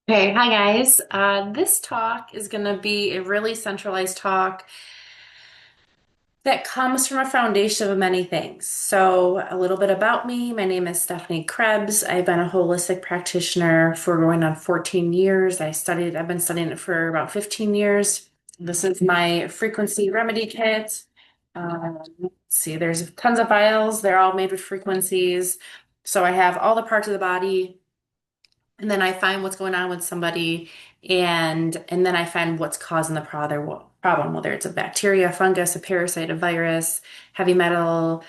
Okay, hi guys. This talk is going to be a really centralized talk that comes from a foundation of many things. So, a little bit about me. My name is Stephanie Krebs. I've been a holistic practitioner for going on 14 years. I've been studying it for about 15 years. This is my frequency remedy kit. Let's see, there's tons of files. They're all made with frequencies. So, I have all the parts of the body and then I find what's going on with somebody and then I find what's causing the problem, whether it's a bacteria, fungus, a parasite, a virus, heavy metal,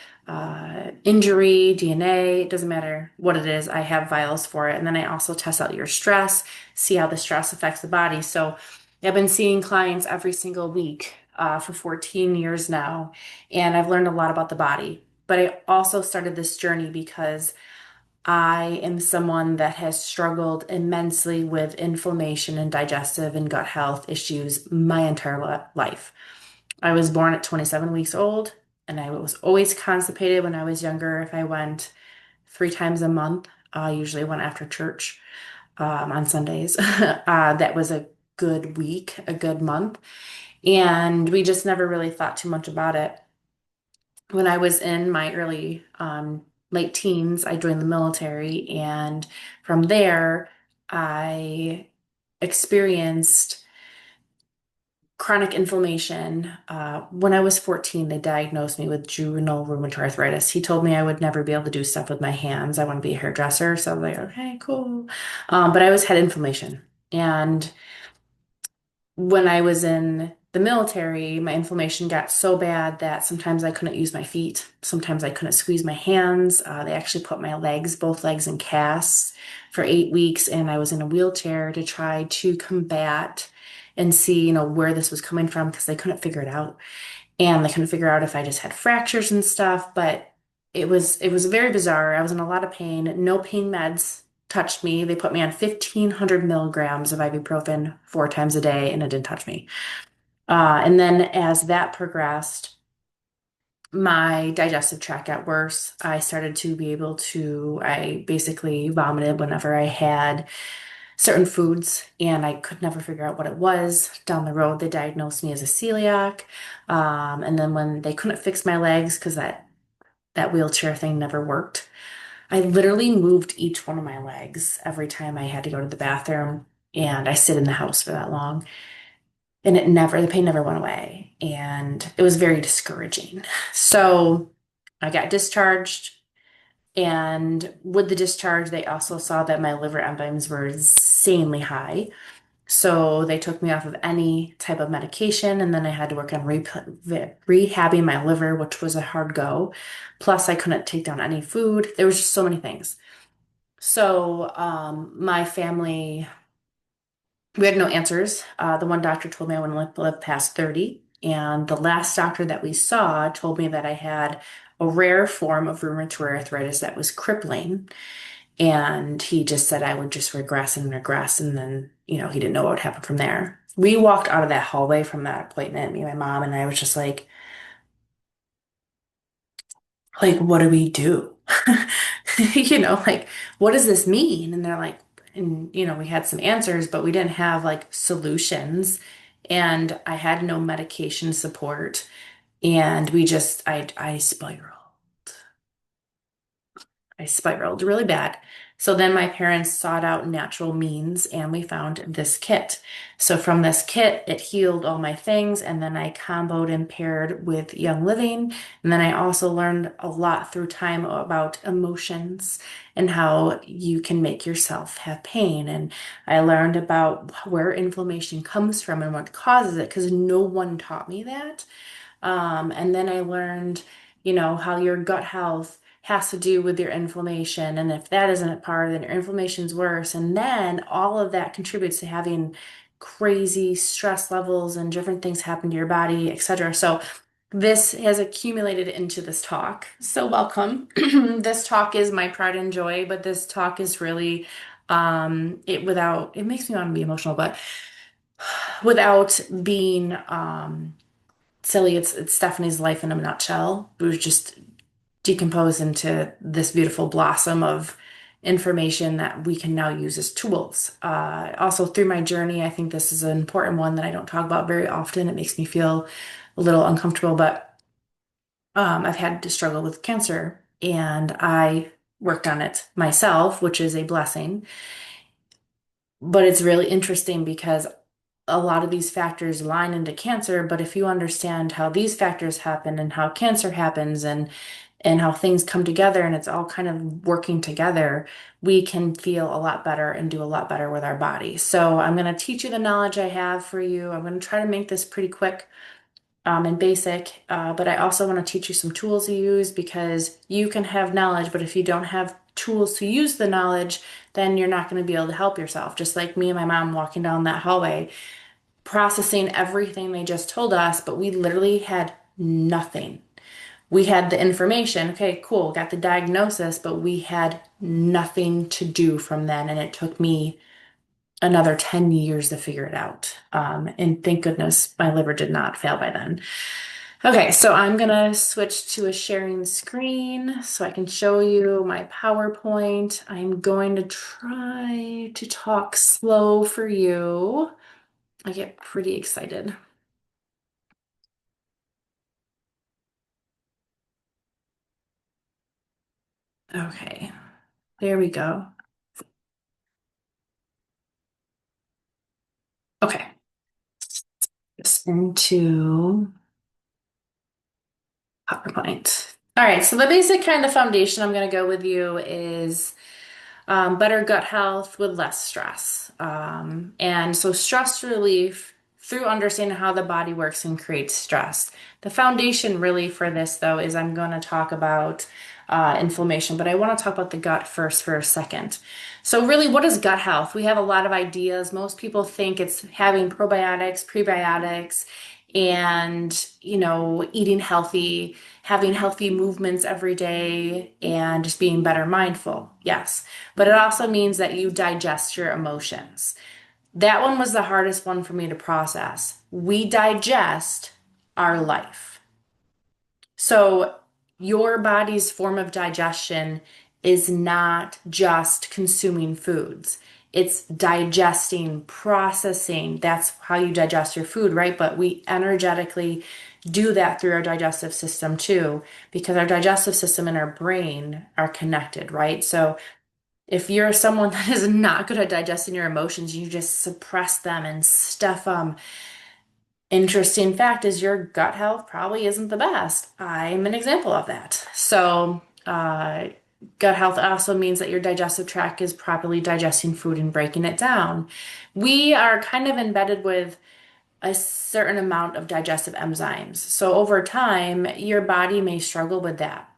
injury, DNA, it doesn't matter what it is. I have vials for it. And then I also test out your stress, see how the stress affects the body. So I've been seeing clients every single week for 14 years now, and I've learned a lot about the body. But I also started this journey because I am someone that has struggled immensely with inflammation and digestive and gut health issues my entire life. I was born at 27 weeks old, and I was always constipated when I was younger. If I went 3 times a month, I usually went after church on Sundays. That was a good week, a good month. And we just never really thought too much about it. When I was in my late teens, I joined the military, and from there, I experienced chronic inflammation. When I was 14, they diagnosed me with juvenile rheumatoid arthritis. He told me I would never be able to do stuff with my hands. I want to be a hairdresser. So I was like, okay, cool. But I always had inflammation. And when I was in the military, my inflammation got so bad that sometimes I couldn't use my feet. Sometimes I couldn't squeeze my hands. They actually put my legs, both legs in casts for 8 weeks, and I was in a wheelchair to try to combat and see, where this was coming from because they couldn't figure it out. And they couldn't figure out if I just had fractures and stuff, but it was very bizarre. I was in a lot of pain. No pain meds touched me. They put me on 1,500 milligrams of ibuprofen 4 times a day, and it didn't touch me. And then as that progressed, my digestive tract got worse. I started to be able to, I basically vomited whenever I had certain foods, and I could never figure out what it was. Down the road, they diagnosed me as a celiac. And then when they couldn't fix my legs because that wheelchair thing never worked, I literally moved each one of my legs every time I had to go to the bathroom, and I stayed in the house for that long. And the pain never went away. And it was very discouraging. So I got discharged. And with the discharge, they also saw that my liver enzymes were insanely high. So they took me off of any type of medication, and then I had to work on rehabbing my liver, which was a hard go. Plus, I couldn't take down any food. There was just so many things. So, my family, we had no answers. The one doctor told me I wouldn't live past 30, and the last doctor that we saw told me that I had a rare form of rheumatoid arthritis that was crippling. And he just said I would just regress and regress. And then, he didn't know what would happen from there. We walked out of that hallway from that appointment, me and my mom, and I was just like, what do we do? Like, what does this mean? And they're like, and, we had some answers, but we didn't have like solutions. And I had no medication support. And I spiraled. I spiraled really bad. So then my parents sought out natural means and we found this kit. So from this kit, it healed all my things. And then I comboed and paired with Young Living. And then I also learned a lot through time about emotions and how you can make yourself have pain. And I learned about where inflammation comes from and what causes it because no one taught me that. And then I learned, how your gut health has to do with your inflammation. And if that isn't a part, then your inflammation's worse. And then all of that contributes to having crazy stress levels and different things happen to your body, etc. So this has accumulated into this talk. So welcome. This talk is my pride and joy, but this talk is really it makes me want to be emotional, but without being silly. It's Stephanie's life in a nutshell. It was just decomposed into this beautiful blossom of information that we can now use as tools. Also, through my journey, I think this is an important one that I don't talk about very often. It makes me feel a little uncomfortable, but I've had to struggle with cancer and I worked on it myself, which is a blessing. But it's really interesting because a lot of these factors line into cancer, but if you understand how these factors happen and how cancer happens and how things come together and it's all kind of working together, we can feel a lot better and do a lot better with our body. So I'm going to teach you the knowledge I have for you. I'm going to try to make this pretty quick and basic, but I also want to teach you some tools to use because you can have knowledge, but if you don't have tools to use the knowledge, then you're not going to be able to help yourself. Just like me and my mom walking down that hallway, processing everything they just told us, but we literally had nothing. We had the information, okay, cool, got the diagnosis, but we had nothing to do from then. And it took me another 10 years to figure it out. And thank goodness my liver did not fail by then. Okay, so I'm gonna switch to a sharing screen so I can show you my PowerPoint. I'm going to try to talk slow for you. I get pretty excited. Okay, there we go. Okay, just into PowerPoint. All right, so the basic kind of foundation I'm going to go with you is better gut health with less stress. And so, stress relief through understanding how the body works and creates stress. The foundation, really, for this, though, is I'm going to talk about inflammation, but I want to talk about the gut first for a second. So, really, what is gut health? We have a lot of ideas. Most people think it's having probiotics, prebiotics, and eating healthy, having healthy movements every day, and just being better mindful. Yes, but it also means that you digest your emotions. That one was the hardest one for me to process. We digest our life. So, your body's form of digestion is not just consuming foods. It's digesting, processing. That's how you digest your food, right? But we energetically do that through our digestive system too, because our digestive system and our brain are connected, right? So, if you're someone that is not good at digesting your emotions, you just suppress them and stuff them. Interesting fact is your gut health probably isn't the best. I'm an example of that. So, gut health also means that your digestive tract is properly digesting food and breaking it down. We are kind of embedded with a certain amount of digestive enzymes. So, over time, your body may struggle with that.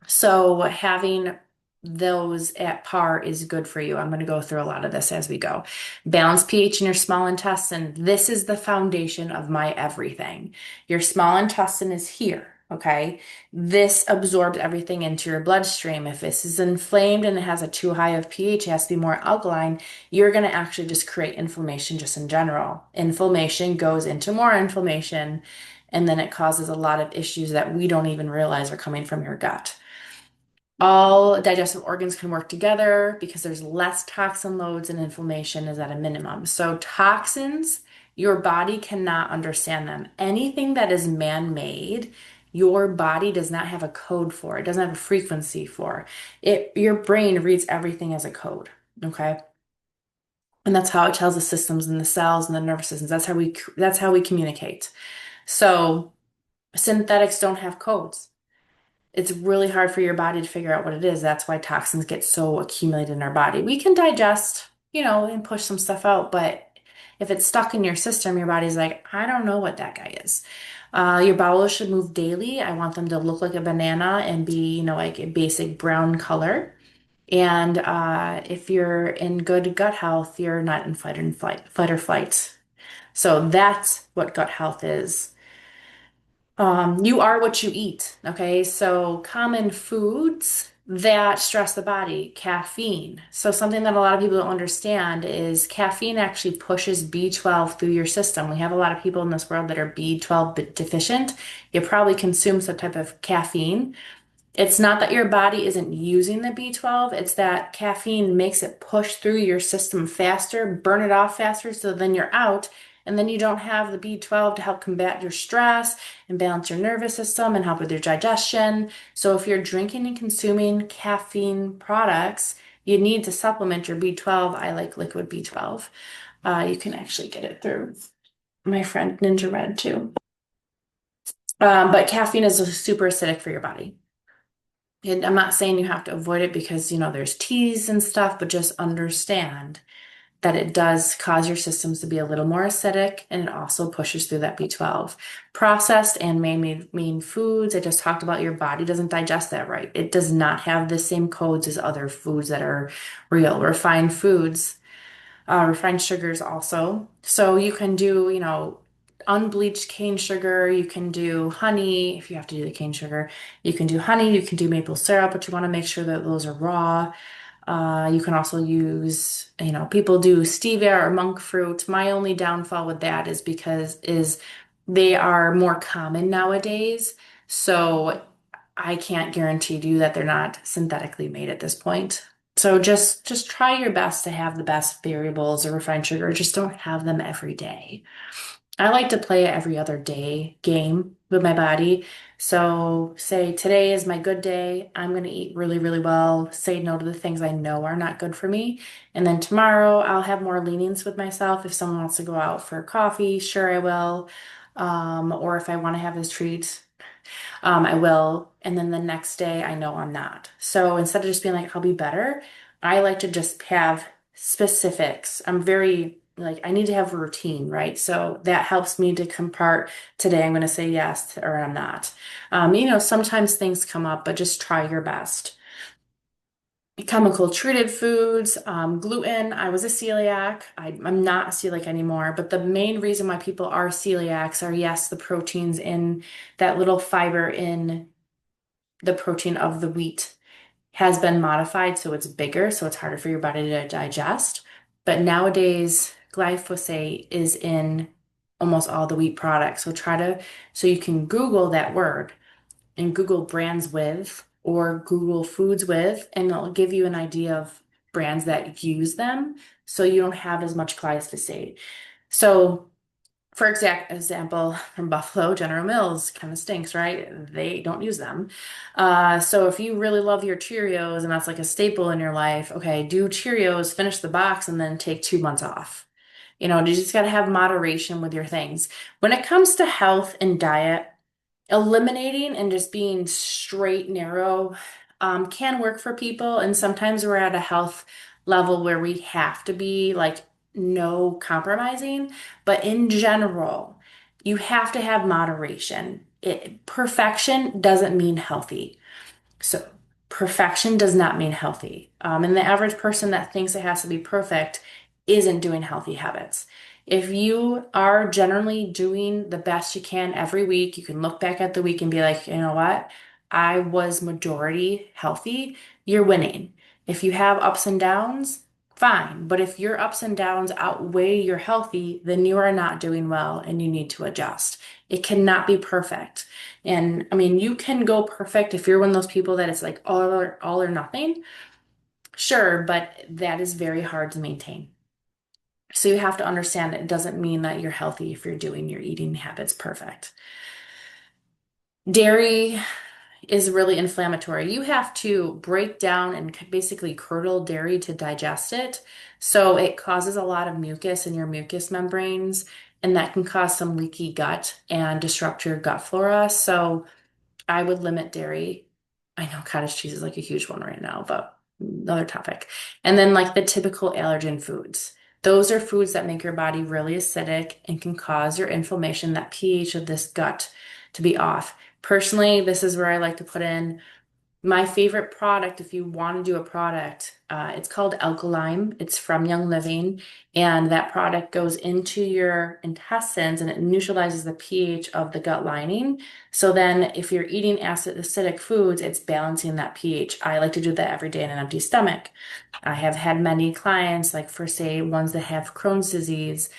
So having those at par is good for you. I'm going to go through a lot of this as we go. Balanced pH in your small intestine. This is the foundation of my everything. Your small intestine is here. Okay. This absorbs everything into your bloodstream. If this is inflamed and it has a too high of pH, it has to be more alkaline, you're going to actually just create inflammation just in general. Inflammation goes into more inflammation, and then it causes a lot of issues that we don't even realize are coming from your gut. All digestive organs can work together because there's less toxin loads and inflammation is at a minimum. So, toxins, your body cannot understand them. Anything that is man-made, your body does not have a code for. It doesn't have a frequency for. It, your brain reads everything as a code. Okay. And that's how it tells the systems and the cells and the nervous systems. That's how we communicate. So, synthetics don't have codes. It's really hard for your body to figure out what it is. That's why toxins get so accumulated in our body. We can digest, and push some stuff out, but if it's stuck in your system, your body's like, I don't know what that guy is. Your bowels should move daily. I want them to look like a banana and be, like a basic brown color. And if you're in good gut health, you're not in fight or flight. So that's what gut health is. You are what you eat. Okay. So common foods that stress the body, caffeine. So something that a lot of people don't understand is caffeine actually pushes B12 through your system. We have a lot of people in this world that are B12 deficient. You probably consume some type of caffeine. It's not that your body isn't using the B12, it's that caffeine makes it push through your system faster, burn it off faster, so then you're out, and then you don't have the B12 to help combat your stress and balance your nervous system and help with your digestion. So if you're drinking and consuming caffeine products, you need to supplement your B12. I like liquid B12. You can actually get it through my friend Ninja Red too. But caffeine is super acidic for your body. And I'm not saying you have to avoid it because, there's teas and stuff, but just understand that it does cause your systems to be a little more acidic and it also pushes through that B12. Processed and man-made foods, I just talked about your body doesn't digest that right. It does not have the same codes as other foods that are real. Refined foods, refined sugars also. So you can do, unbleached cane sugar. You can do honey if you have to do the cane sugar. You can do honey. You can do maple syrup, but you want to make sure that those are raw. You can also use, people do stevia or monk fruit. My only downfall with that is because is they are more common nowadays. So I can't guarantee to you that they're not synthetically made at this point. So just try your best to have the best variables or refined sugar. Just don't have them every day. I like to play a every other day game with my body. So say today is my good day. I'm going to eat really, really well, say no to the things I know are not good for me. And then tomorrow I'll have more leanings with myself. If someone wants to go out for coffee, sure I will. Or if I want to have this treat, I will. And then the next day, I know I'm not. So instead of just being like, I'll be better, I like to just have specifics. I'm very like, I need to have a routine, right? So that helps me to compart today, I'm going to say yes or I'm not. Sometimes things come up, but just try your best. Chemical treated foods, gluten. I was a celiac. I'm not a celiac anymore, but the main reason why people are celiacs are, yes, the proteins in that little fiber in the protein of the wheat has been modified so it's bigger, so it's harder for your body to digest. But nowadays, glyphosate is in almost all the wheat products. So you can Google that word and Google brands with or Google foods with, and it'll give you an idea of brands that use them so you don't have as much glyphosate. So for exact example, from Buffalo, General Mills kind of stinks, right? They don't use them. So if you really love your Cheerios and that's like a staple in your life, okay, do Cheerios, finish the box, and then take 2 months off. You just got to have moderation with your things. When it comes to health and diet, eliminating and just being straight narrow can work for people. And sometimes we're at a health level where we have to be like no compromising. But in general, you have to have moderation. Perfection doesn't mean healthy. So perfection does not mean healthy. And the average person that thinks it has to be perfect isn't doing healthy habits. If you are generally doing the best you can every week, you can look back at the week and be like, you know what? I was majority healthy. You're winning. If you have ups and downs, fine. But if your ups and downs outweigh your healthy, then you are not doing well and you need to adjust. It cannot be perfect. And I mean, you can go perfect if you're one of those people that it's like all or nothing. Sure, but that is very hard to maintain. So you have to understand it doesn't mean that you're healthy if you're doing your eating habits perfect. Dairy is really inflammatory. You have to break down and basically curdle dairy to digest it. So it causes a lot of mucus in your mucous membranes, and that can cause some leaky gut and disrupt your gut flora. So I would limit dairy. I know cottage cheese is like a huge one right now, but another topic. And then like the typical allergen foods. Those are foods that make your body really acidic and can cause your inflammation, that pH of this gut to be off. Personally, this is where I like to put in my favorite product, if you want to do a product, it's called Alkalign. It's from Young Living, and that product goes into your intestines and it neutralizes the pH of the gut lining. So then, if you're eating acidic foods, it's balancing that pH. I like to do that every day in an empty stomach. I have had many clients, like for say ones that have Crohn's disease,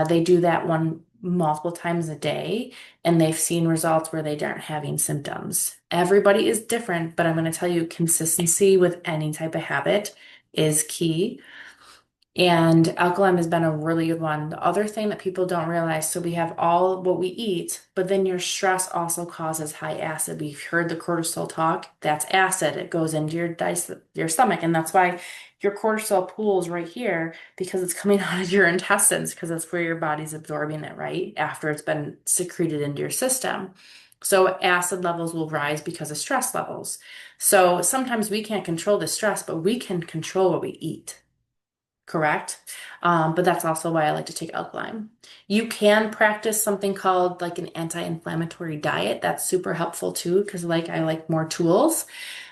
they do that one. multiple times a day and they've seen results where they aren't having symptoms. Everybody is different, but I'm going to tell you consistency with any type of habit is key. And alkaline has been a really good one. The other thing that people don't realize, so we have all what we eat, but then your stress also causes high acid. We've heard the cortisol talk. That's acid. It goes into your stomach, and that's why your cortisol pools right here because it's coming out of your intestines because that's where your body's absorbing it, right? After it's been secreted into your system. So acid levels will rise because of stress levels. So sometimes we can't control the stress, but we can control what we eat. Correct. But that's also why I like to take alkaline. You can practice something called like an anti-inflammatory diet. That's super helpful too, because like I like more tools.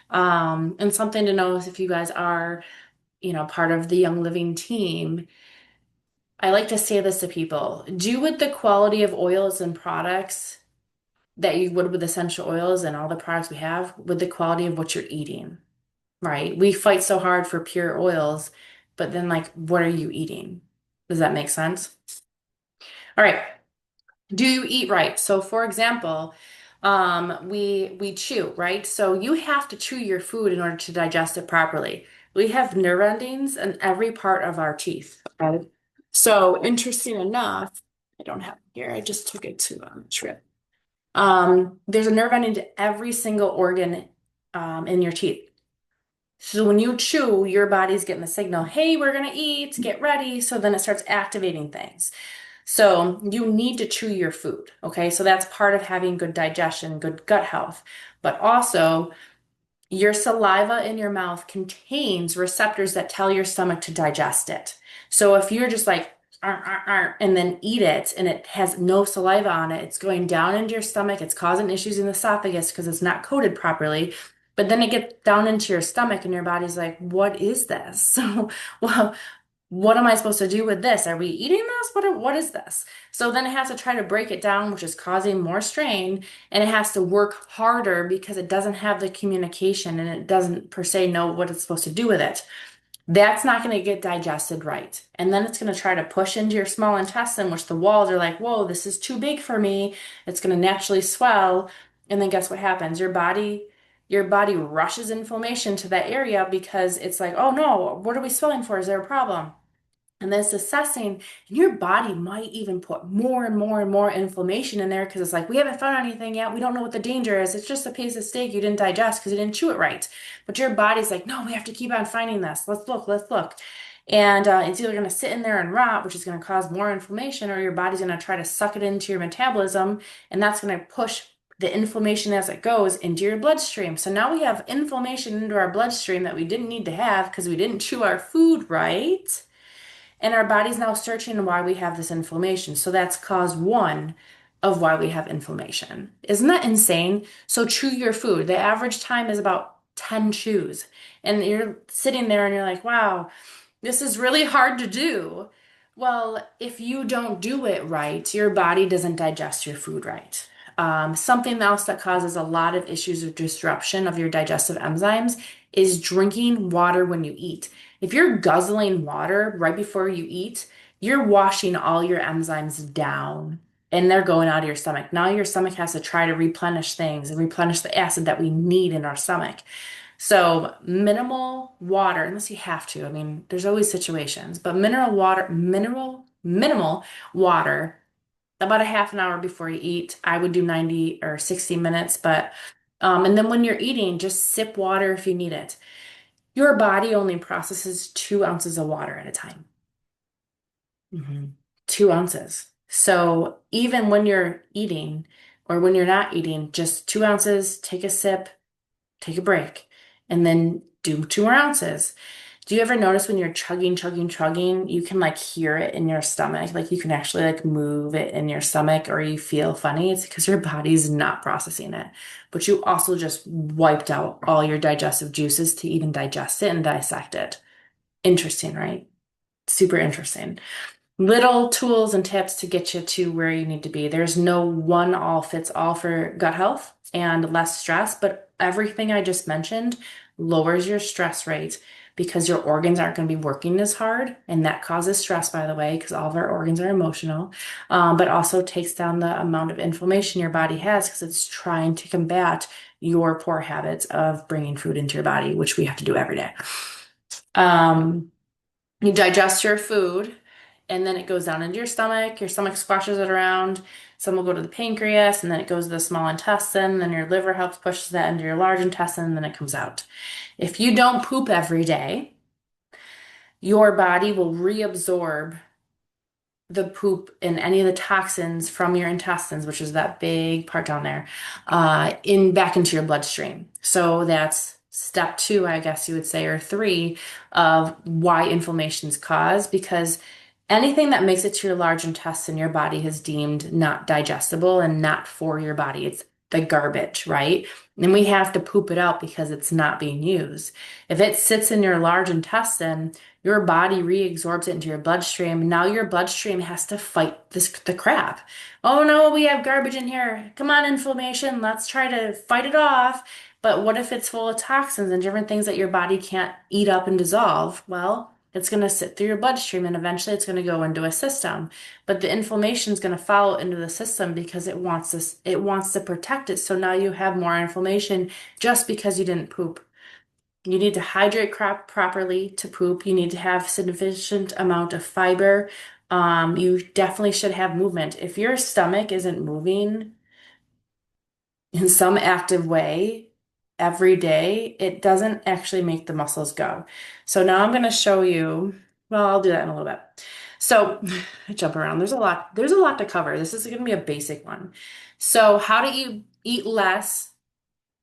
And something to know is if you guys are, part of the Young Living team, I like to say this to people, do with the quality of oils and products that you would with essential oils and all the products we have with the quality of what you're eating. Right? We fight so hard for pure oils, but then like, what are you eating? Does that make sense? All right. Do you eat right? So for example, we chew, right? So you have to chew your food in order to digest it properly. We have nerve endings in every part of our teeth. Okay. So interesting enough, I don't have it here. I just took it to a trip. There's a nerve ending to every single organ in your teeth. So when you chew, your body's getting the signal, hey, we're gonna eat, get ready. So then it starts activating things. So you need to chew your food. Okay. So that's part of having good digestion, good gut health. But also, your saliva in your mouth contains receptors that tell your stomach to digest it. So if you're just like, "Arr, arr, arr," and then eat it and it has no saliva on it, it's going down into your stomach, it's causing issues in the esophagus because it's not coated properly. But then it gets down into your stomach and your body's like, what is this? So, well, what am I supposed to do with this? Are we eating this? What is this? So then it has to try to break it down, which is causing more strain, and it has to work harder because it doesn't have the communication and it doesn't per se know what it's supposed to do with it. That's not going to get digested right. And then it's going to try to push into your small intestine, which the walls are like, whoa, this is too big for me. It's going to naturally swell. And then guess what happens? Your body rushes inflammation to that area because it's like, oh no, what are we swelling for? Is there a problem? And then it's assessing, and your body might even put more and more and more inflammation in there because it's like, we haven't found anything yet. We don't know what the danger is. It's just a piece of steak you didn't digest because you didn't chew it right. But your body's like, no, we have to keep on finding this. Let's look, let's look. And it's either going to sit in there and rot, which is going to cause more inflammation, or your body's going to try to suck it into your metabolism, and that's going to push the inflammation as it goes into your bloodstream. So now we have inflammation into our bloodstream that we didn't need to have because we didn't chew our food right. And our body's now searching why we have this inflammation. So that's cause one of why we have inflammation. Isn't that insane? So chew your food. The average time is about 10 chews. And you're sitting there and you're like, wow, this is really hard to do. Well, if you don't do it right, your body doesn't digest your food right. Something else that causes a lot of issues of disruption of your digestive enzymes is drinking water when you eat. If you're guzzling water right before you eat, you're washing all your enzymes down and they're going out of your stomach. Now your stomach has to try to replenish things and replenish the acid that we need in our stomach. So minimal water, unless you have to. I mean, there's always situations, but minimal water about a half an hour before you eat. I would do 90 or 60 minutes, but and then when you're eating, just sip water if you need it. Your body only processes 2 ounces of water at a time. 2 ounces. So even when you're eating or when you're not eating, just 2 ounces, take a sip, take a break, and then do 2 more ounces. Do you ever notice when you're chugging, chugging, chugging, you can like hear it in your stomach? Like you can actually like move it in your stomach or you feel funny. It's because your body's not processing it. But you also just wiped out all your digestive juices to even digest it and dissect it. Interesting, right? Super interesting. Little tools and tips to get you to where you need to be. There's no one all fits all for gut health and less stress, but everything I just mentioned lowers your stress rate because your organs aren't going to be working as hard. And that causes stress, by the way, because all of our organs are emotional, but also takes down the amount of inflammation your body has because it's trying to combat your poor habits of bringing food into your body, which we have to do every day. Um, you digest your food and then it goes down into your stomach squashes it around. Some will go to the pancreas and then it goes to the small intestine, then your liver helps push that into your large intestine, and then it comes out. If you don't poop every day, your body will reabsorb the poop and any of the toxins from your intestines, which is that big part down there, in back into your bloodstream. So that's step two, I guess you would say, or three of why inflammation is caused, because anything that makes it to your large intestine, your body has deemed not digestible and not for your body. It's the garbage, right? And we have to poop it out because it's not being used. If it sits in your large intestine, your body reabsorbs it into your bloodstream. Now your bloodstream has to fight the crap. Oh no, we have garbage in here. Come on, inflammation. Let's try to fight it off. But what if it's full of toxins and different things that your body can't eat up and dissolve? Well, it's going to sit through your bloodstream and eventually it's going to go into a system. But the inflammation is going to follow into the system because it wants to protect it. So now you have more inflammation just because you didn't poop. You need to hydrate crop properly to poop. You need to have sufficient amount of fiber. You definitely should have movement. If your stomach isn't moving in some active way every day, it doesn't actually make the muscles go. So now I'm going to show you, well, I'll do that in a little bit. So I jump around. There's a lot to cover. This is going to be a basic one. So how to eat less,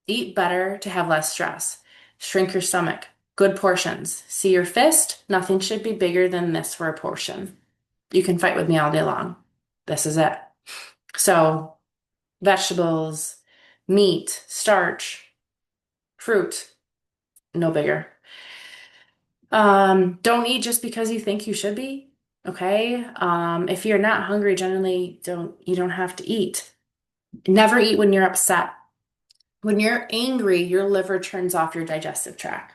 eat better to have less stress. Shrink your stomach. Good portions. See your fist? Nothing should be bigger than this for a portion. You can fight with me all day long. This is it. So vegetables, meat, starch, fruit, no bigger. Don't eat just because you think you should be. Okay. If you're not hungry, generally you don't have to eat. Never eat when you're upset. When you're angry, your liver turns off your digestive tract.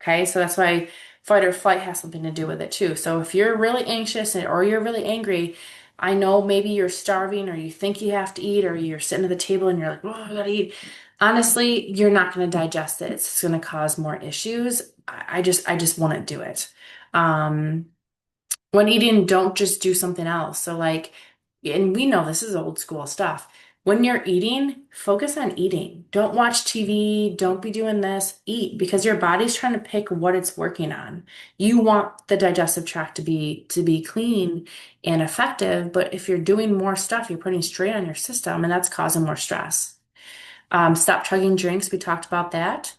Okay, so that's why fight or flight has something to do with it too. So if you're really anxious or you're really angry, I know maybe you're starving or you think you have to eat or you're sitting at the table and you're like, oh, I gotta eat. Honestly, you're not going to digest it. It's going to cause more issues. I just wouldn't do it. Um, when eating, don't just do something else. So like, and we know this is old school stuff. When you're eating, focus on eating. Don't watch TV. Don't be doing this. Eat because your body's trying to pick what it's working on. You want the digestive tract to be clean and effective, but if you're doing more stuff, you're putting strain on your system, and that's causing more stress. Stop chugging drinks. We talked about that.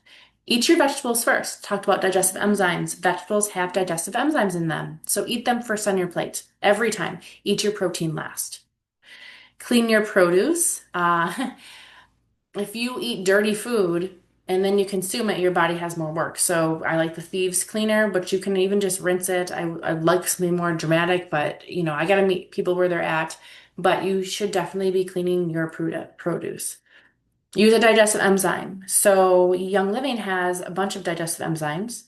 Eat your vegetables first. Talked about digestive enzymes. Vegetables have digestive enzymes in them. So eat them first on your plate every time. Eat your protein last. Clean your produce. If you eat dirty food and then you consume it, your body has more work. So I like the thieves cleaner, but you can even just rinse it. I'd like something more dramatic, but I got to meet people where they're at. But you should definitely be cleaning your produce. Use a digestive enzyme. So Young Living has a bunch of digestive enzymes.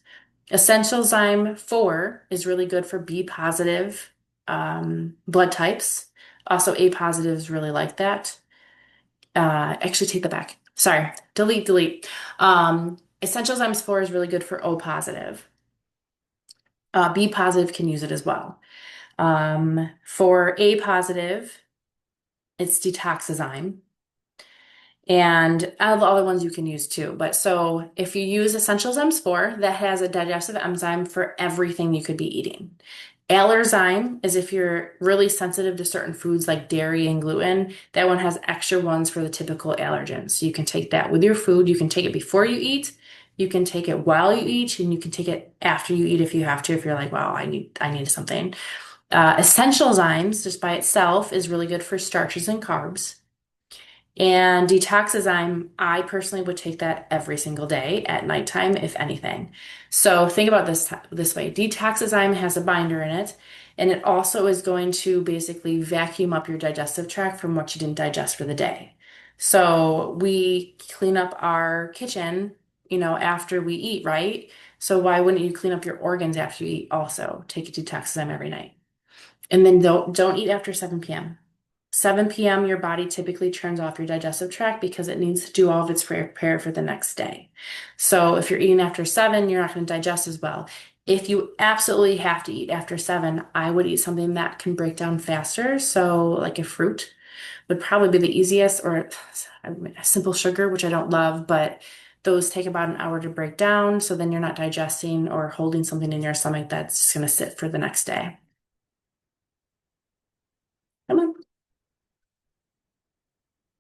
Essential Zyme 4 is really good for B positive blood types. Also, A positives really like that. Actually, take that back. Sorry, delete. Essential Zymes 4 is really good for O positive. B positive can use it as well. For A positive, it's Detoxazyme. And all the other ones you can use too. But so if you use Essential Zymes 4, that has a digestive enzyme for everything you could be eating. Allerzyme is if you're really sensitive to certain foods like dairy and gluten, that one has extra ones for the typical allergens. So you can take that with your food. You can take it before you eat. You can take it while you eat, and you can take it after you eat if you have to, if you're like, wow, I need something. Essential Zymes, just by itself, is really good for starches and carbs. And Detoxazyme, I personally would take that every single day at nighttime, if anything. So think about this way. Detoxazyme has a binder in it, and it also is going to basically vacuum up your digestive tract from what you didn't digest for the day. So we clean up our kitchen after we eat, right? So why wouldn't you clean up your organs after you eat also? Take a detox time every night. And then don't eat after 7 p.m. 7 p.m., your body typically turns off your digestive tract because it needs to do all of its prepare for the next day. So if you're eating after 7, you're not going to digest as well. If you absolutely have to eat after 7, I would eat something that can break down faster. So like a fruit would probably be the easiest, or a simple sugar, which I don't love, but those take about an hour to break down. So then you're not digesting or holding something in your stomach that's going to sit for the next day. Come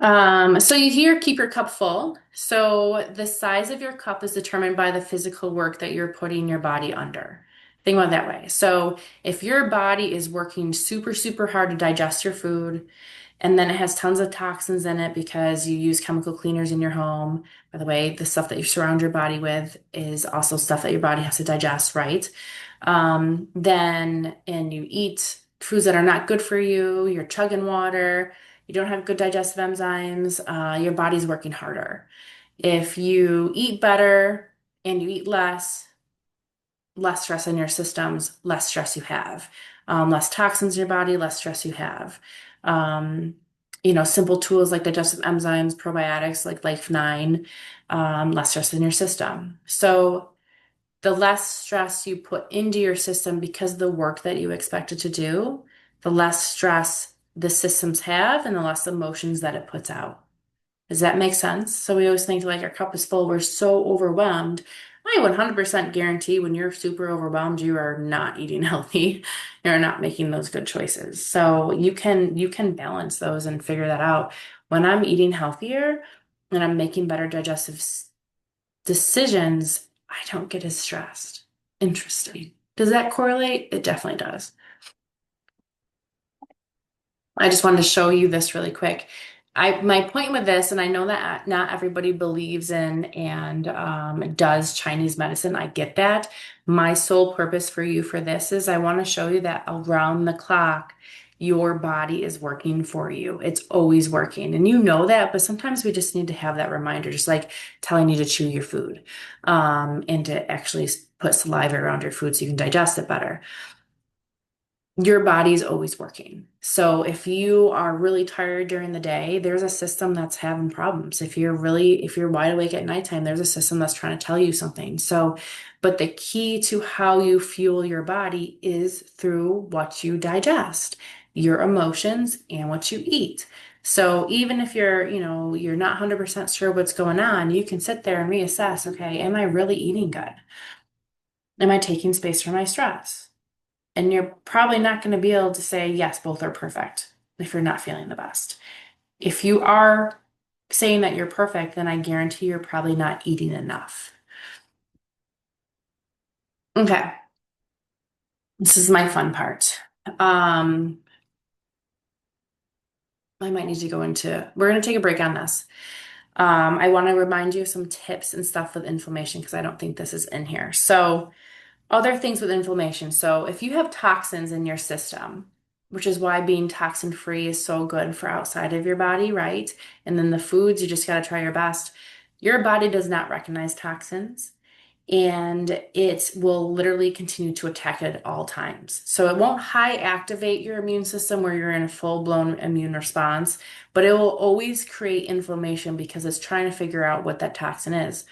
on. So you hear keep your cup full. So the size of your cup is determined by the physical work that you're putting your body under. Think about it that way. So if your body is working super, super hard to digest your food, and then it has tons of toxins in it because you use chemical cleaners in your home. By the way, the stuff that you surround your body with is also stuff that your body has to digest, right? And you eat foods that are not good for you, you're chugging water, you don't have good digestive enzymes, your body's working harder. If you eat better and you eat less stress in your systems, less stress you have. Less toxins in your body, less stress you have. Um, simple tools like digestive enzymes, probiotics like Life9, less stress in your system. So the less stress you put into your system because of the work that you expect it to do, the less stress the systems have and the less emotions that it puts out. Does that make sense? So we always think like our cup is full, we're so overwhelmed. I 100% guarantee when you're super overwhelmed, you are not eating healthy. You're not making those good choices. So you can balance those and figure that out. When I'm eating healthier and I'm making better digestive decisions, I don't get as stressed. Interesting. Does that correlate? It definitely does. I just wanted to show you this really quick. My point with this, and I know that not everybody believes in and does Chinese medicine. I get that. My sole purpose for you for this is I want to show you that around the clock, your body is working for you. It's always working. And you know that, but sometimes we just need to have that reminder, just like telling you to chew your food, and to actually put saliva around your food so you can digest it better. Your body's always working. So if you are really tired during the day, there's a system that's having problems. If you're wide awake at nighttime, there's a system that's trying to tell you something. So, but the key to how you fuel your body is through what you digest, your emotions, and what you eat. So even if you're not 100% sure what's going on, you can sit there and reassess, okay, am I really eating good? Am I taking space for my stress? And you're probably not going to be able to say, yes, both are perfect if you're not feeling the best. If you are saying that you're perfect, then I guarantee you're probably not eating enough. Okay, this is my fun part. Um, I might need to we're going to take a break on this. I want to remind you of some tips and stuff with inflammation because I don't think this is in here. So, other things with inflammation. So if you have toxins in your system, which is why being toxin free is so good for outside of your body, right? And then the foods, you just got to try your best. Your body does not recognize toxins and it will literally continue to attack it at all times. So it won't high activate your immune system where you're in a full-blown immune response, but it will always create inflammation because it's trying to figure out what that toxin is.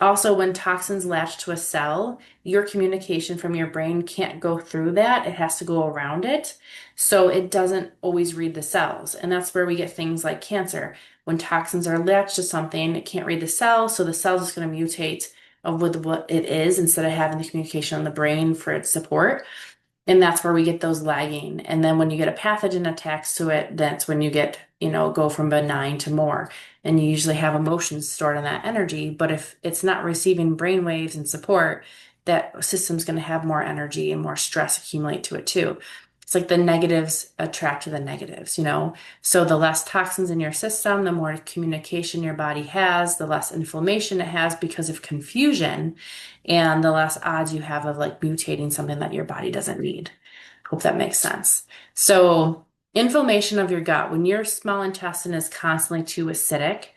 Also, when toxins latch to a cell, your communication from your brain can't go through that. It has to go around it. So it doesn't always read the cells. And that's where we get things like cancer. When toxins are latched to something, it can't read the cell. So the cell's just going to mutate with what it is instead of having the communication on the brain for its support. And that's where we get those lagging. And then when you get a pathogen attached to it, that's when you get, go from benign to more. And you usually have emotions stored in that energy. But if it's not receiving brain waves and support, that system's going to have more energy and more stress accumulate to it too. It's like the negatives attract to the negatives. So the less toxins in your system, the more communication your body has, the less inflammation it has because of confusion, and the less odds you have of like mutating something that your body doesn't need. Hope that makes sense. So, inflammation of your gut, when your small intestine is constantly too acidic,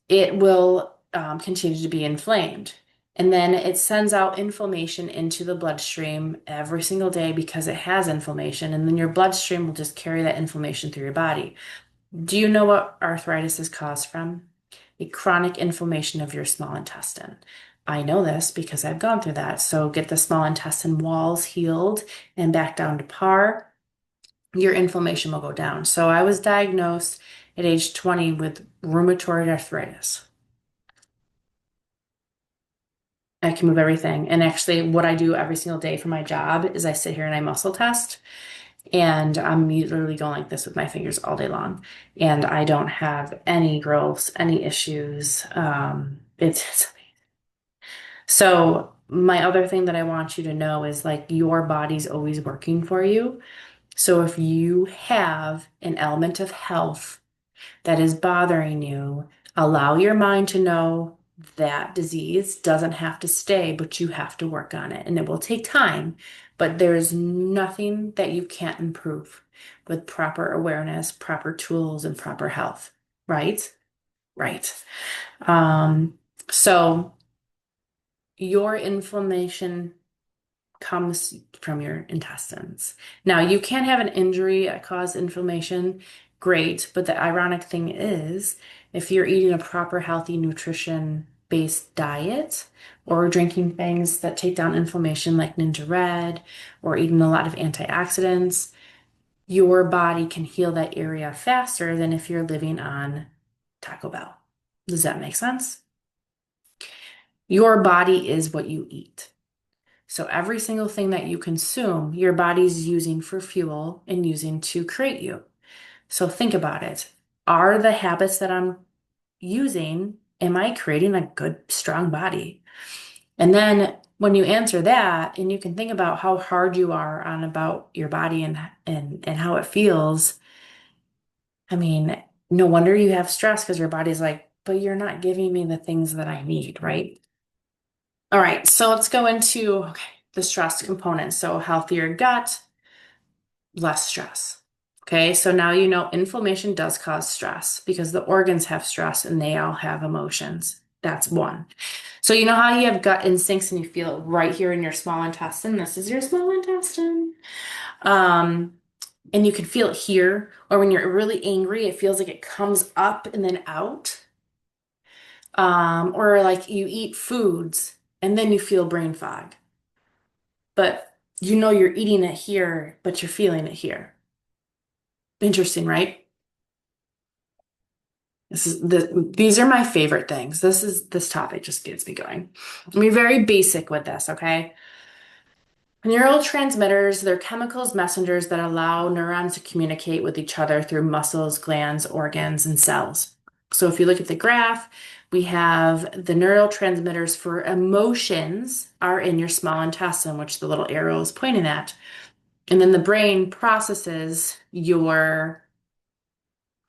it will continue to be inflamed. And then it sends out inflammation into the bloodstream every single day because it has inflammation. And then your bloodstream will just carry that inflammation through your body. Do you know what arthritis is caused from? A chronic inflammation of your small intestine. I know this because I've gone through that. So get the small intestine walls healed and back down to par, your inflammation will go down. So I was diagnosed at age 20 with rheumatoid arthritis. I can move everything. And actually, what I do every single day for my job is I sit here and I muscle test. And I'm literally going like this with my fingers all day long. And I don't have any growths, any issues. It's so my other thing that I want you to know is like your body's always working for you. So if you have an element of health that is bothering you, allow your mind to know that disease doesn't have to stay, but you have to work on it. And it will take time, but there's nothing that you can't improve with proper awareness, proper tools, and proper health, right? Right. Um, so your inflammation comes from your intestines. Now, you can have an injury that cause inflammation, great, but the ironic thing is if you're eating a proper, healthy, nutrition-based diet or drinking things that take down inflammation like Ninja Red or eating a lot of antioxidants, your body can heal that area faster than if you're living on Taco Bell. Does that make sense? Your body is what you eat. So every single thing that you consume, your body's using for fuel and using to create you. So think about it. Are the habits that I'm using, am I creating a good, strong body? And then when you answer that, and you can think about how hard you are on about your body and how it feels, I mean, no wonder you have stress because your body's like, but you're not giving me the things that I need, right? All right, so let's go into the stress component. So healthier gut, less stress. Okay, so now you know inflammation does cause stress because the organs have stress and they all have emotions. That's one. So you know how you have gut instincts and you feel it right here in your small intestine? This is your small intestine. Um, and you can feel it here, or when you're really angry, it feels like it comes up and then out. Or like you eat foods and then you feel brain fog. But you know you're eating it here, but you're feeling it here. Interesting, right? These are my favorite things. This topic just gets me going. I'm be very basic with this, okay? Neurotransmitters, they're chemicals messengers that allow neurons to communicate with each other through muscles, glands, organs, and cells. So if you look at the graph, we have the neurotransmitters for emotions are in your small intestine, which the little arrow is pointing at. And then the brain processes your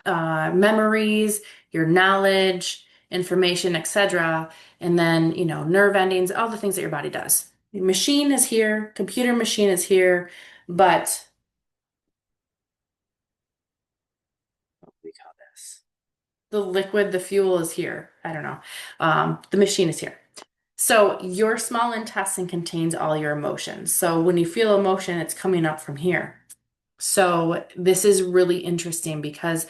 memories, your knowledge, information, etc. And then, nerve endings, all the things that your body does. The machine is here, computer machine is here, but what do we call this? The liquid, the fuel is here. I don't know. The machine is here. So your small intestine contains all your emotions. So when you feel emotion, it's coming up from here. So this is really interesting because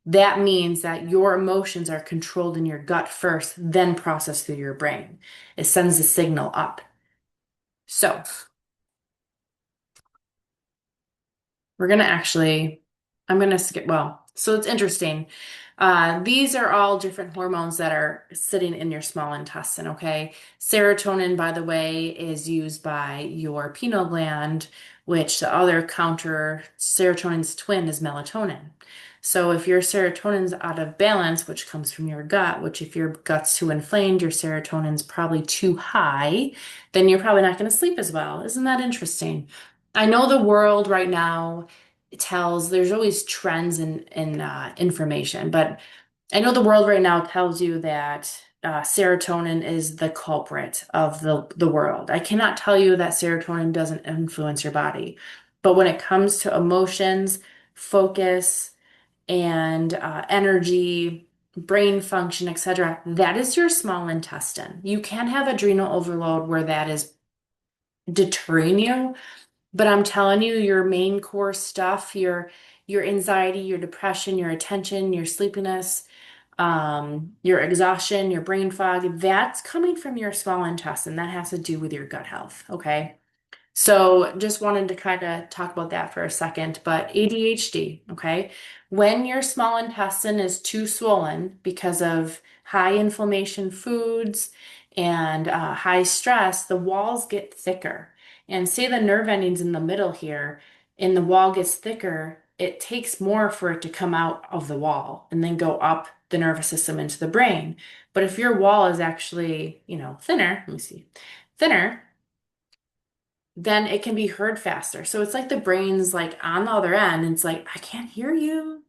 that means that your emotions are controlled in your gut first, then processed through your brain. It sends the signal up. So we're going to actually, I'm going to skip, so it's interesting. These are all different hormones that are sitting in your small intestine, okay? Serotonin, by the way, is used by your pineal gland, which the other counter, serotonin's twin is melatonin. So if your serotonin's out of balance, which comes from your gut, which if your gut's too inflamed, your serotonin's probably too high, then you're probably not going to sleep as well. Isn't that interesting? I know the world right now there's always trends in information, but I know the world right now tells you that serotonin is the culprit of the world. I cannot tell you that serotonin doesn't influence your body, but when it comes to emotions, focus, and energy, brain function, etc. That is your small intestine. You can have adrenal overload where that is deterring you, but I'm telling you, your main core stuff, your anxiety, your depression, your attention, your sleepiness, your exhaustion, your brain fog, that's coming from your small intestine. That has to do with your gut health, okay? So just wanted to kind of talk about that for a second, but ADHD, okay? When your small intestine is too swollen because of high inflammation foods and high stress, the walls get thicker. And say the nerve endings in the middle here, and the wall gets thicker, it takes more for it to come out of the wall and then go up the nervous system into the brain. But if your wall is actually, thinner, let me see, thinner, then it can be heard faster. So it's like the brain's like on the other end, and it's like, I can't hear you.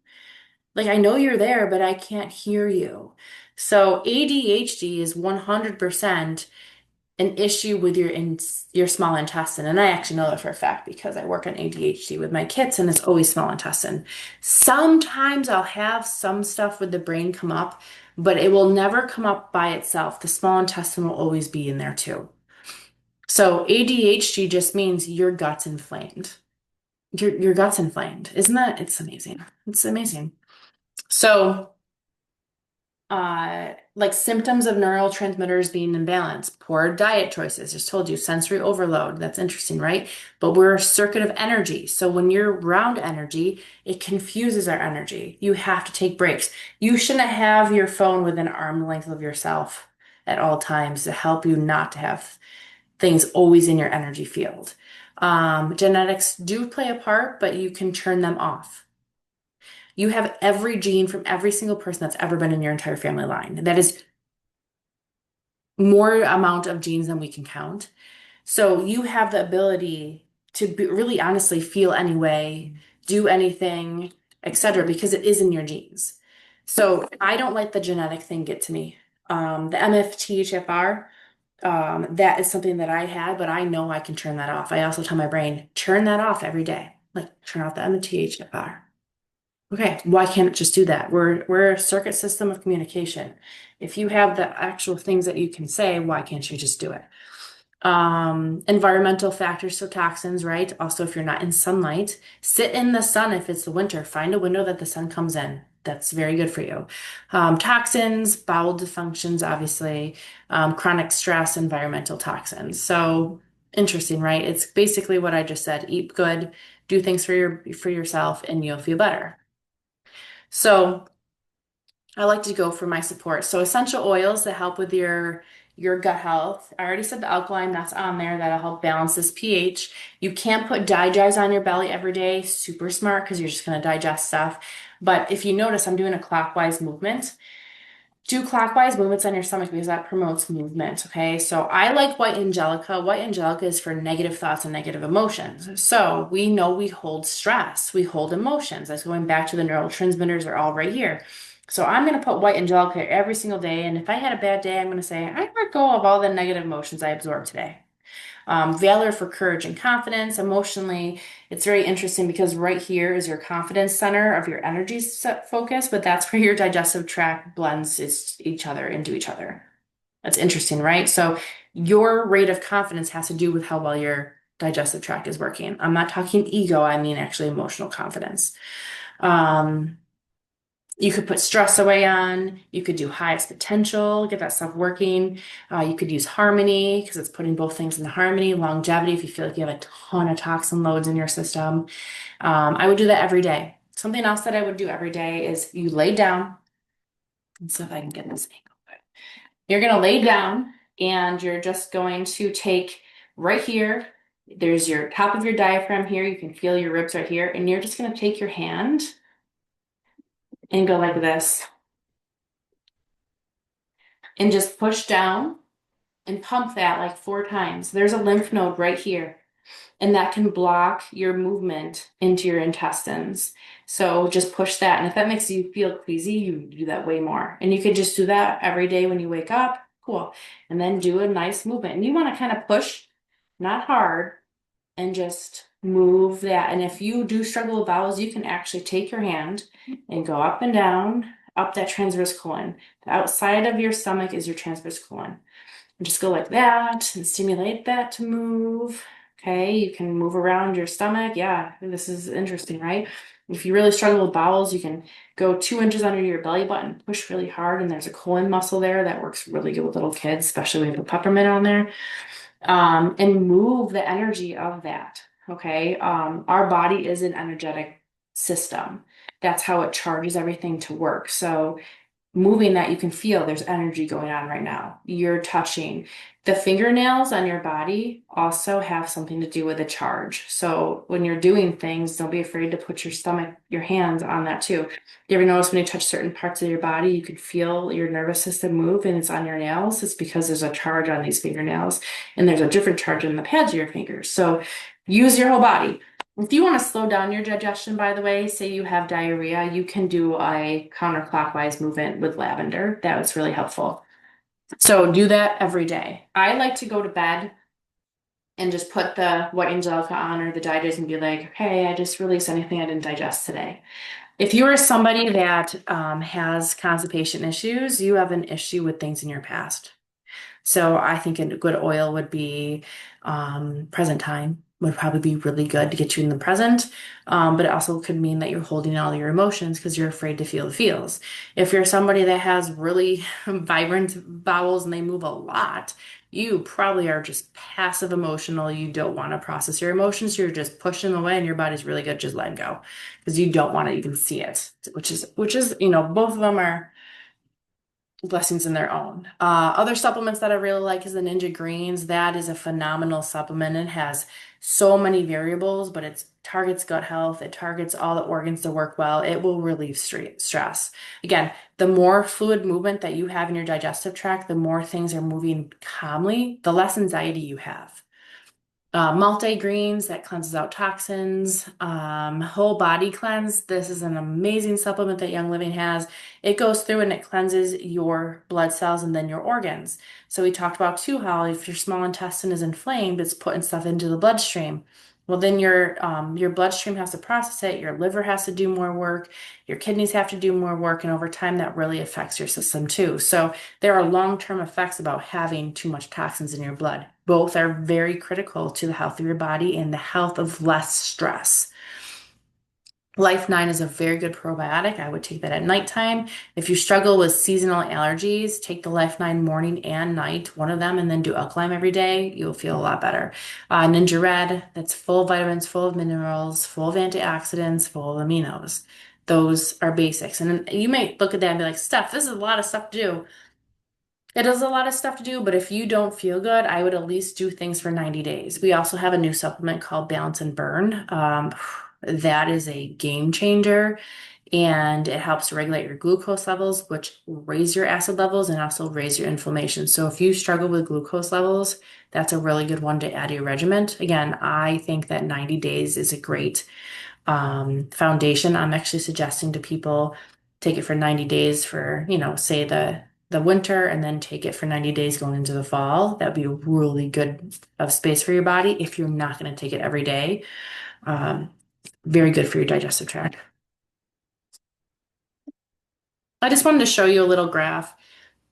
Like, I know you're there, but I can't hear you. So ADHD is 100% an issue with your small intestine. And I actually know that for a fact because I work on ADHD with my kids, and it's always small intestine. Sometimes I'll have some stuff with the brain come up, but it will never come up by itself. The small intestine will always be in there too. So ADHD just means your gut's inflamed. Your gut's inflamed. Isn't that? It's amazing. It's amazing. So, like symptoms of neurotransmitters being imbalanced, poor diet choices, just told you, sensory overload. That's interesting, right? But we're a circuit of energy. So when you're around energy, it confuses our energy. You have to take breaks. You shouldn't have your phone within arm length of yourself at all times to help you not to have things always in your energy field. Genetics do play a part, but you can turn them off. You have every gene from every single person that's ever been in your entire family line. That is more amount of genes than we can count. So you have the ability to really honestly feel any way, do anything, etc., because it is in your genes. So I don't let the genetic thing get to me. The MFTHFR, that is something that I had, but I know I can turn that off. I also tell my brain, turn that off every day. Like turn off the MTHFR. Okay, why can't it just do that? We're a circuit system of communication. If you have the actual things that you can say, why can't you just do it? Environmental factors, so toxins, right? Also, if you're not in sunlight, sit in the sun if it's the winter. Find a window that the sun comes in. That's very good for you. Toxins, bowel dysfunctions, obviously, chronic stress, environmental toxins. So interesting, right? It's basically what I just said. Eat good, do things for yourself, and you'll feel better. So I like to go for my support. So essential oils that help with your gut health. I already said the alkaline that's on there that'll help balance this pH. You can't put DiGize on your belly every day. Super smart because you're just going to digest stuff. But if you notice, I'm doing a clockwise movement. Do clockwise movements on your stomach because that promotes movement. Okay. So I like white angelica. White angelica is for negative thoughts and negative emotions. So we know we hold stress, we hold emotions. That's going back to the neurotransmitters are all right here. So I'm going to put white angelica every single day. And if I had a bad day, I'm going to say, I let go of all the negative emotions I absorbed today. Valor for courage and confidence. Emotionally, it's very interesting because right here is your confidence center of your energy focus, but that's where your digestive tract blends each other into each other. That's interesting, right? So your rate of confidence has to do with how well your digestive tract is working. I'm not talking ego, I mean actually emotional confidence. Um, you could put stress away on, you could do highest potential, get that stuff working. You could use harmony because it's putting both things into harmony, longevity, if you feel like you have a ton of toxin loads in your system. I would do that every day. Something else that I would do every day is you lay down, and so if I can get this angle. You're going to lay down and you're just going to take right here, there's your top of your diaphragm here, you can feel your ribs right here, and you're just going to take your hand and go like this and just push down and pump that like 4 times. There's a lymph node right here, and that can block your movement into your intestines. So just push that. And if that makes you feel queasy, you do that way more. And you could just do that every day when you wake up. Cool. And then do a nice movement. And you want to kind of push, not hard, and just move that. And if you do struggle with bowels, you can actually take your hand and go up and down up that transverse colon. The outside of your stomach is your transverse colon. And just go like that and stimulate that to move. Okay, you can move around your stomach. Yeah, this is interesting, right? If you really struggle with bowels, you can go 2 inches under your belly button, push really hard, and there's a colon muscle there that works really good with little kids, especially when you put peppermint on there. And move the energy of that. Okay. Our body is an energetic system. That's how it charges everything to work. So moving that, you can feel there's energy going on right now. You're touching. The fingernails on your body also have something to do with the charge. So when you're doing things, don't be afraid to put your hands on that too. You ever notice when you touch certain parts of your body, you can feel your nervous system move and it's on your nails? It's because there's a charge on these fingernails and there's a different charge in the pads of your fingers. So use your whole body. If you want to slow down your digestion, by the way, say you have diarrhea, you can do a counterclockwise movement with lavender. That was really helpful. So do that every day. I like to go to bed and just put the white angelica on or the digest and be like, okay, I just released anything I didn't digest today. If you are somebody that has constipation issues, you have an issue with things in your past. So I think a good oil would be present time would probably be really good to get you in the present. But it also could mean that you're holding all your emotions because you're afraid to feel the feels. If you're somebody that has really vibrant bowels and they move a lot, you probably are just passive emotional. You don't want to process your emotions. You're just pushing them away and your body's really good. Just letting go because you don't want to even see it, which is, both of them are blessings in their own. Other supplements that I really like is the Ninja Greens. That is a phenomenal supplement. It has so many variables, but it targets gut health. It targets all the organs to work well. It will relieve stress. Again, the more fluid movement that you have in your digestive tract, the more things are moving calmly, the less anxiety you have. Multi-greens that cleanses out toxins. Whole body cleanse. This is an amazing supplement that Young Living has. It goes through and it cleanses your blood cells and then your organs. So we talked about too how if your small intestine is inflamed, it's putting stuff into the bloodstream. Well, then your bloodstream has to process it, your liver has to do more work, your kidneys have to do more work, and over time that really affects your system too. So there are long-term effects about having too much toxins in your blood. Both are very critical to the health of your body and the health of less stress. Life 9 is a very good probiotic. I would take that at nighttime. If you struggle with seasonal allergies, take the Life 9 morning and night, one of them, and then do Alkaline every day. You'll feel a lot better. Ninja Red, that's full of vitamins, full of minerals, full of antioxidants, full of aminos. Those are basics. And you may look at that and be like, Steph, this is a lot of stuff to do. It is a lot of stuff to do, but if you don't feel good, I would at least do things for 90 days. We also have a new supplement called Balance and Burn. That is a game changer and it helps regulate your glucose levels, which raise your acid levels and also raise your inflammation. So if you struggle with glucose levels, that's a really good one to add to your regimen. Again, I think that 90 days is a great foundation. I'm actually suggesting to people take it for 90 days for, say the winter and then take it for 90 days going into the fall. That would be a really good of space for your body if you're not going to take it every day. Um, Very good for your digestive tract. I just wanted to show you a little graph.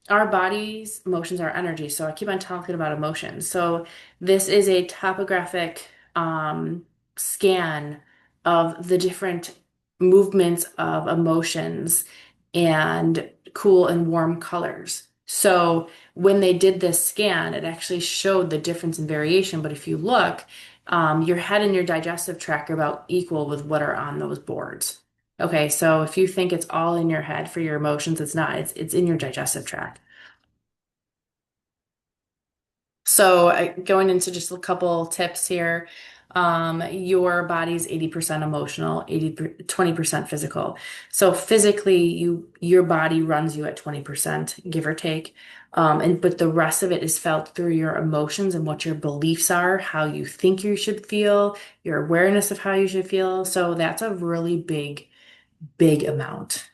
Our body's emotions are energy, so I keep on talking about emotions. So this is a topographic scan of the different movements of emotions and cool and warm colors. So when they did this scan, it actually showed the difference in variation. But if you look, your head and your digestive tract are about equal with what are on those boards. Okay, so if you think it's all in your head for your emotions, it's not. It's in your digestive tract. So going into just a couple tips here, your body's 80% emotional, 20% physical. So physically, your body runs you at 20%, give or take. But the rest of it is felt through your emotions and what your beliefs are, how you think you should feel, your awareness of how you should feel. So that's a really big, big amount.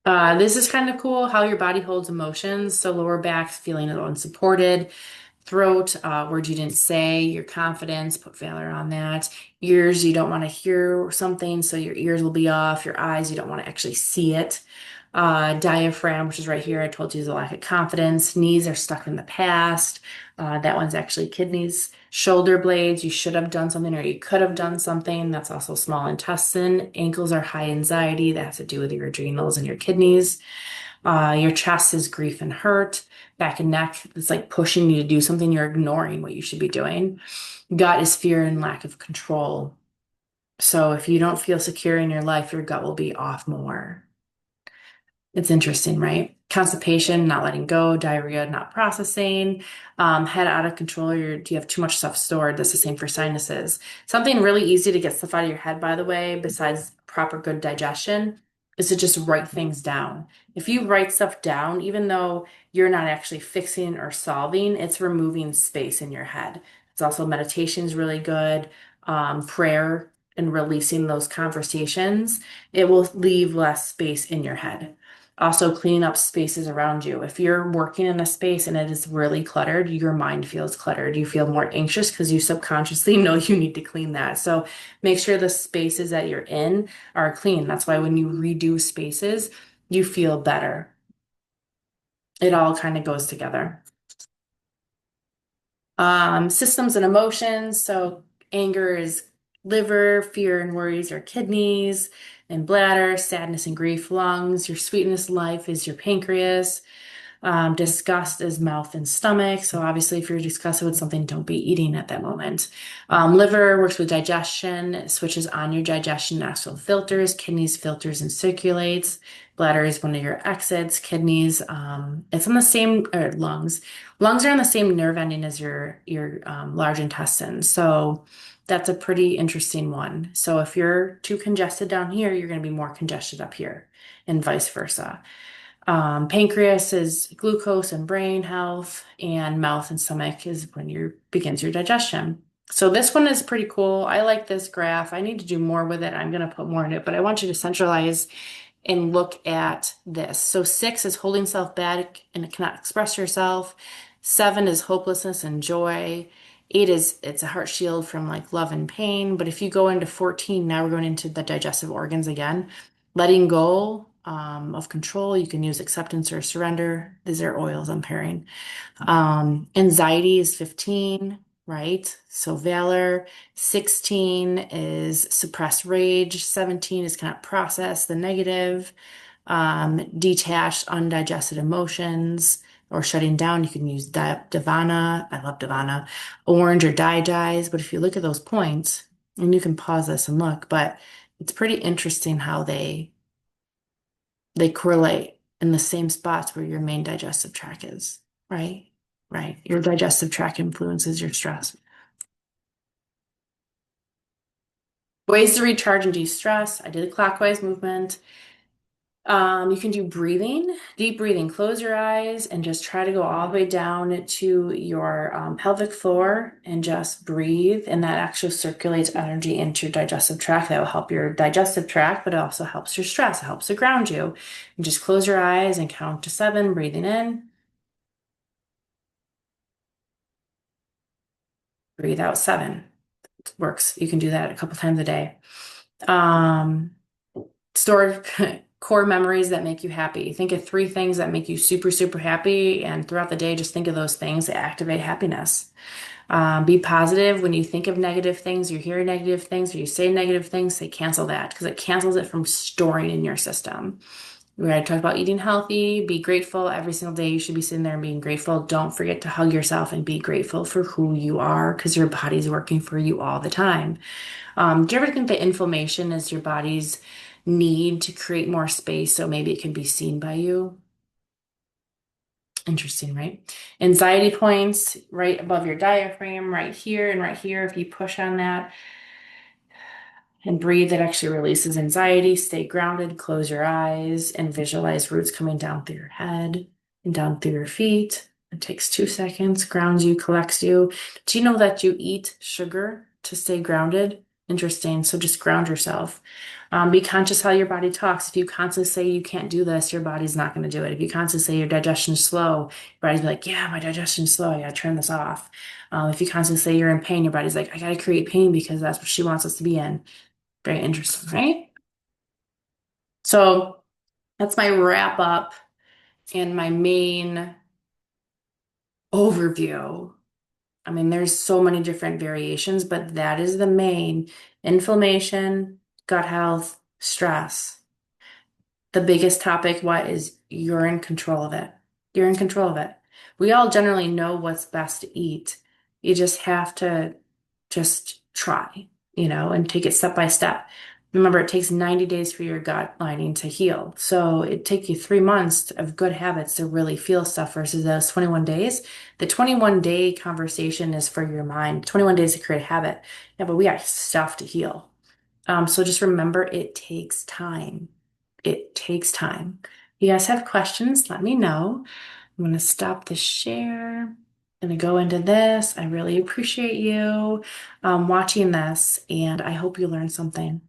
This is kind of cool how your body holds emotions. So lower back feeling unsupported. Throat, words you didn't say, your confidence, put valor on that. Ears, you don't want to hear something, so your ears will be off. Your eyes, you don't want to actually see it. Diaphragm, which is right here, I told you is a lack of confidence. Knees are stuck in the past. That one's actually kidneys. Shoulder blades, you should have done something or you could have done something. That's also small intestine. Ankles are high anxiety. That has to do with your adrenals and your kidneys. Your chest is grief and hurt. Back and neck, it's like pushing you to do something. You're ignoring what you should be doing. Gut is fear and lack of control. So if you don't feel secure in your life, your gut will be off more. It's interesting, right? Constipation, not letting go, diarrhea, not processing, head out of control, do you have too much stuff stored? That's the same for sinuses. Something really easy to get stuff out of your head, by the way, besides proper good digestion, is to just write things down. If you write stuff down, even though you're not actually fixing or solving, it's removing space in your head. It's also meditation is really good, prayer and releasing those conversations. It will leave less space in your head. Also, cleaning up spaces around you. If you're working in a space and it is really cluttered, your mind feels cluttered. You feel more anxious because you subconsciously know you need to clean that. So make sure the spaces that you're in are clean. That's why when you redo spaces, you feel better. It all kind of goes together. Systems and emotions. So anger is liver, fear and worries are kidneys and bladder, sadness and grief, lungs. Your sweetness life is your pancreas. Disgust is mouth and stomach. So obviously, if you're disgusted with something, don't be eating at that moment. Liver works with digestion, switches on your digestion, also filters. Kidneys filters and circulates. Bladder is one of your exits. Kidneys, it's on the same, or lungs. Lungs are on the same nerve ending as your large intestine. So that's a pretty interesting one. So if you're too congested down here, you're going to be more congested up here, and vice versa. Pancreas is glucose and brain health, and mouth and stomach is when you begins your digestion. So this one is pretty cool. I like this graph. I need to do more with it. I'm going to put more in it, but I want you to centralize and look at this. So 6 is holding self back and cannot express yourself. 7 is hopelessness and joy. 8 is it's a heart shield from like love and pain. But if you go into 14, now we're going into the digestive organs again. Letting go of control. You can use acceptance or surrender. These are oils I'm pairing. Anxiety is 15, right? So valor. 16 is suppressed rage. 17 is cannot process the negative. Detached, undigested emotions or shutting down. You can use Davana. I love Davana. Orange or dyes. But if you look at those points, and you can pause this and look, but it's pretty interesting how they correlate in the same spots where your main digestive tract is, right? Right. Your digestive tract influences your stress. Ways to recharge and de-stress. I did a clockwise movement. You can do breathing, deep breathing. Close your eyes and just try to go all the way down to your pelvic floor and just breathe. And that actually circulates energy into your digestive tract. That will help your digestive tract, but it also helps your stress. It helps to ground you. And just close your eyes and count to 7, breathing in. Breathe out 7. It works. You can do that a couple times a day. Um, Store core memories that make you happy. Think of 3 things that make you super, super happy, and throughout the day, just think of those things that activate happiness. Be positive. When you think of negative things, you hear negative things, or you say negative things, say cancel that because it cancels it from storing in your system. We're going to talk about eating healthy, be grateful every single day. You should be sitting there and being grateful. Don't forget to hug yourself and be grateful for who you are because your body's working for you all the time. Do you ever think that inflammation is your body's need to create more space so maybe it can be seen by you? Interesting, right? Anxiety points right above your diaphragm, right here and right here. If you push on that and breathe, it actually releases anxiety. Stay grounded, close your eyes, and visualize roots coming down through your head and down through your feet. It takes 2 seconds, grounds you, collects you. Do you know that you eat sugar to stay grounded? Interesting. So just ground yourself. Be conscious how your body talks. If you constantly say you can't do this, your body's not going to do it. If you constantly say your digestion's slow, your body's be like, yeah, my digestion's slow. I gotta turn this off. If you constantly say you're in pain, your body's like, I gotta create pain because that's what she wants us to be in. Very interesting, right? So that's my wrap up and my main overview. I mean, there's so many different variations, but that is the main inflammation, gut health, stress. The biggest topic, what is you're in control of it. You're in control of it. We all generally know what's best to eat. You just have to just try, and take it step by step. Remember, it takes 90 days for your gut lining to heal. So it takes you 3 months of good habits to really feel stuff versus those 21 days. The 21-day conversation is for your mind, 21 days to create a habit. Yeah, but we got stuff to heal. So just remember, it takes time. It takes time. You guys have questions? Let me know. I'm going to stop the share. I'm going to go into this. I really appreciate you watching this, and I hope you learned something.